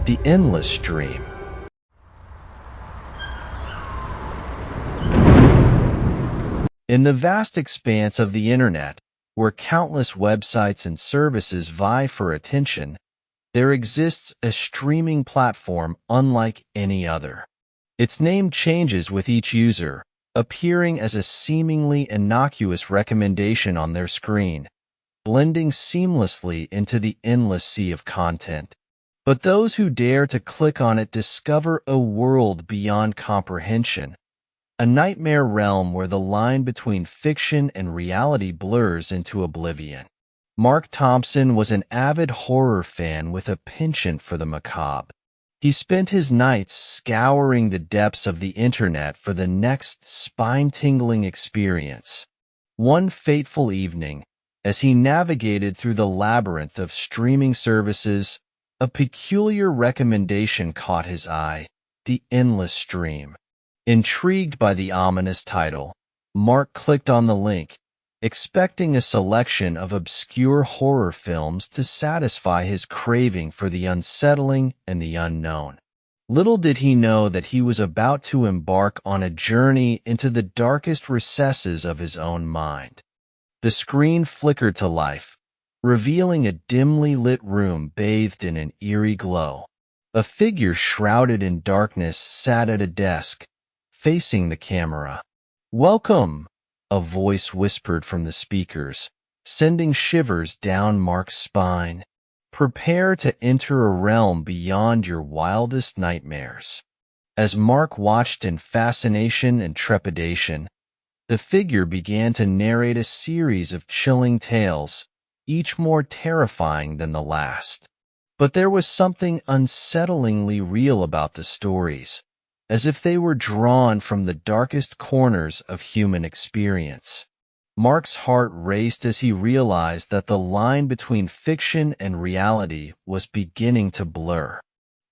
the endless stream. In the vast expanse of the internet, where countless websites and services vie for attention, there exists a streaming platform unlike any other. Its name changes with each user, appearing as a seemingly innocuous recommendation on their screen, blending seamlessly into the endless sea of content. But those who dare to click on it discover a world beyond comprehension, a nightmare realm where the line between fiction and reality blurs into oblivion. Mark Thompson was an avid horror fan with a penchant for the macabre. He spent his nights scouring the depths of the internet for the next spine-tingling experience. One fateful evening, as he navigated through the labyrinth of streaming services, a peculiar recommendation caught his eye: the endless stream. Intrigued by the ominous title, Mark clicked on the link, expecting a selection of obscure horror films to satisfy his craving for the unsettling and the unknown. Little did he know that he was about to embark on a journey into the darkest recesses of his own mind. The screen flickered to life, revealing a dimly lit room bathed in an eerie glow. A figure shrouded in darkness sat at a desk, facing the camera. "Welcome," a voice whispered from the speakers, sending shivers down Mark's spine. "Prepare to enter a realm beyond your wildest nightmares." As Mark watched in fascination and trepidation, the figure began to narrate a series of chilling tales, each more terrifying than the last. But there was something unsettlingly real about the stories, as if they were drawn from the darkest corners of human experience. Mark's heart raced as he realized that the line between fiction and reality was beginning to blur.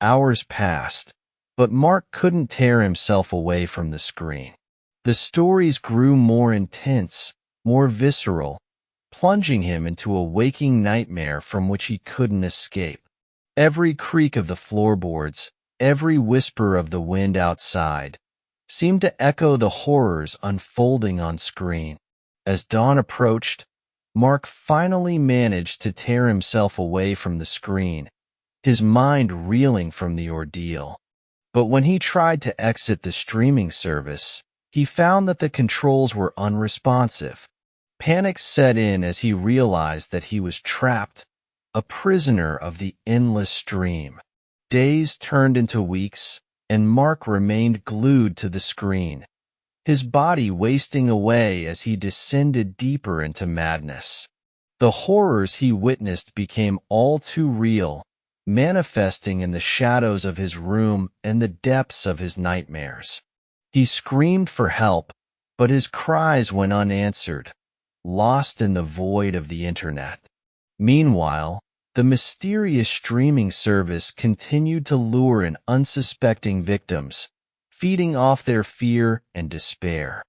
Hours passed, but Mark couldn't tear himself away from the screen. The stories grew more intense, more visceral, plunging him into a waking nightmare from which he couldn't escape. Every creak of the floorboards, every whisper of the wind outside, seemed to echo the horrors unfolding on screen. As dawn approached, Mark finally managed to tear himself away from the screen, his mind reeling from the ordeal. But when he tried to exit the streaming service, he found that the controls were unresponsive. Panic set in as he realized that he was trapped, a prisoner of the endless stream. Days turned into weeks, and Mark remained glued to the screen, his body wasting away as he descended deeper into madness. The horrors he witnessed became all too real, manifesting in the shadows of his room and the depths of his nightmares. He screamed for help, but his cries went unanswered, lost in the void of the internet. Meanwhile, the mysterious streaming service continued to lure in unsuspecting victims, feeding off their fear and despair.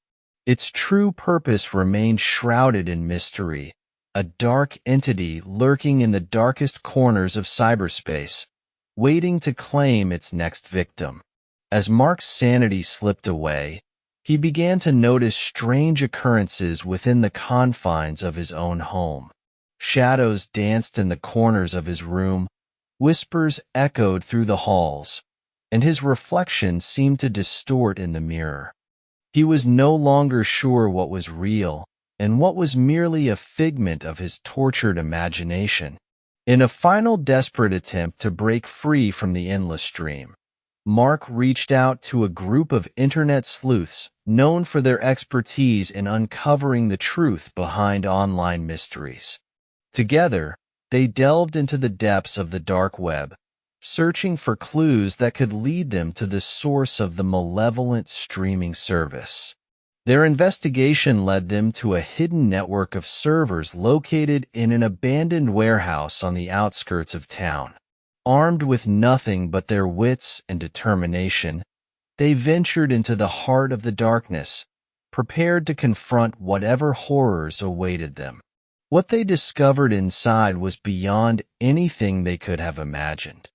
Its true purpose remained shrouded in mystery, a dark entity lurking in the darkest corners of cyberspace, waiting to claim its next victim. As Mark's sanity slipped away, he began to notice strange occurrences within the confines of his own home. Shadows danced in the corners of his room, whispers echoed through the halls, and his reflection seemed to distort in the mirror. He was no longer sure what was real and what was merely a figment of his tortured imagination. In a final desperate attempt to break free from the endless stream, Mark reached out to a group of internet sleuths known for their expertise in uncovering the truth behind online mysteries. Together, they delved into the depths of the dark web, searching for clues that could lead them to the source of the malevolent streaming service. Their investigation led them to a hidden network of servers located in an abandoned warehouse on the outskirts of town. Armed with nothing but their wits and determination, they ventured into the heart of the darkness, prepared to confront whatever horrors awaited them. What they discovered inside was beyond anything they could have imagined.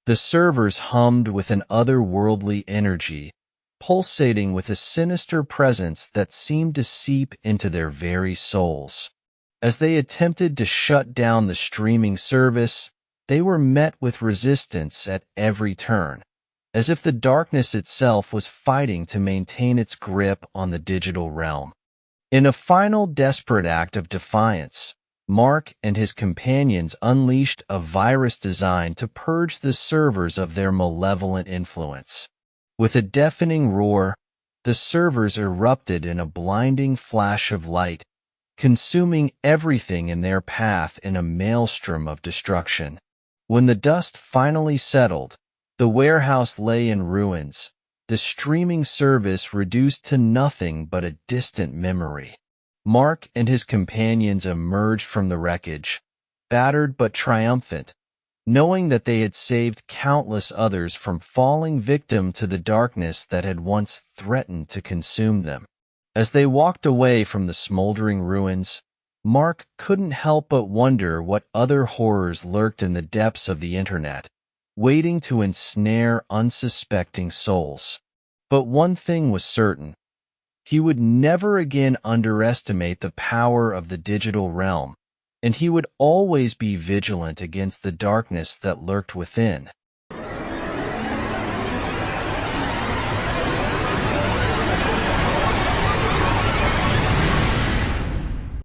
The servers hummed with an otherworldly energy, pulsating with a sinister presence that seemed to seep into their very souls. As they attempted to shut down the streaming service, they were met with resistance at every turn, as if the darkness itself was fighting to maintain its grip on the digital realm. In a final desperate act of defiance, Mark and his companions unleashed a virus designed to purge the servers of their malevolent influence. With a deafening roar, the servers erupted in a blinding flash of light, consuming everything in their path in a maelstrom of destruction. When the dust finally settled, the warehouse lay in ruins, the streaming service reduced to nothing but a distant memory. Mark and his companions emerged from the wreckage, battered but triumphant, knowing that they had saved countless others from falling victim to the darkness that had once threatened to consume them. As they walked away from the smoldering ruins, Mark couldn't help but wonder what other horrors lurked in the depths of the internet, waiting to ensnare unsuspecting souls. But one thing was certain. He would never again underestimate the power of the digital realm, and he would always be vigilant against the darkness that lurked within.